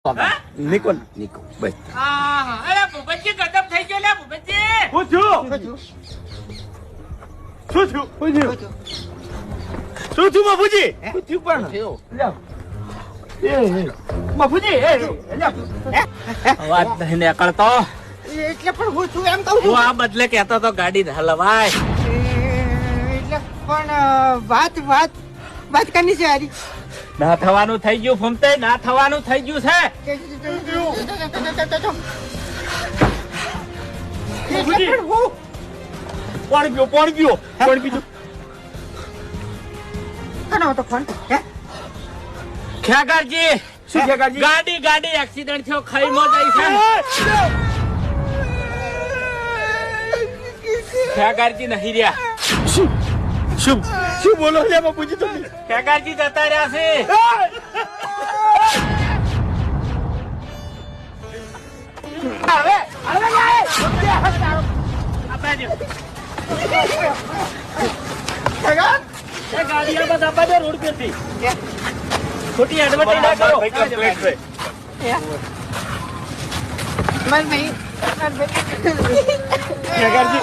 નિકો બસ. અરે ભૂપતજી ગદમ થઈ ગયો લે ભૂપતજી. શું થયું? શું થયું? શું થયું બાપુજી? શું થયું પણ? બાપુજી વાત નહીં નીકળતો. એટલે પણ હું છું એમ કહું તું છું આ બદલે કહેતો તો ગાડી હલવાય. એટલે પણ વાત કરની છે હારી ના થવાનું થઈ ગયું ફમતે, ના થવાનું થઈ ગયું છે. બાપુજી કોણ ગયો? કોણ બીજું? કોનો હતો ફોન ખેગારજી શું ખેગારજી? ગાડી એક્સિડન્ટ થયો, ખાઈમાં જાય છે. ખેગારજી નહીં રહ્યા. શું બોલો લે બાપુજી તમે? ખેગારજી જતા રહ્યા છે. ગાડી આ બધા આપવા દો રોડ પરથી. ખોટી એડવર્ટાઈઝ ના કરો. માર ભાઈ ખેગારજી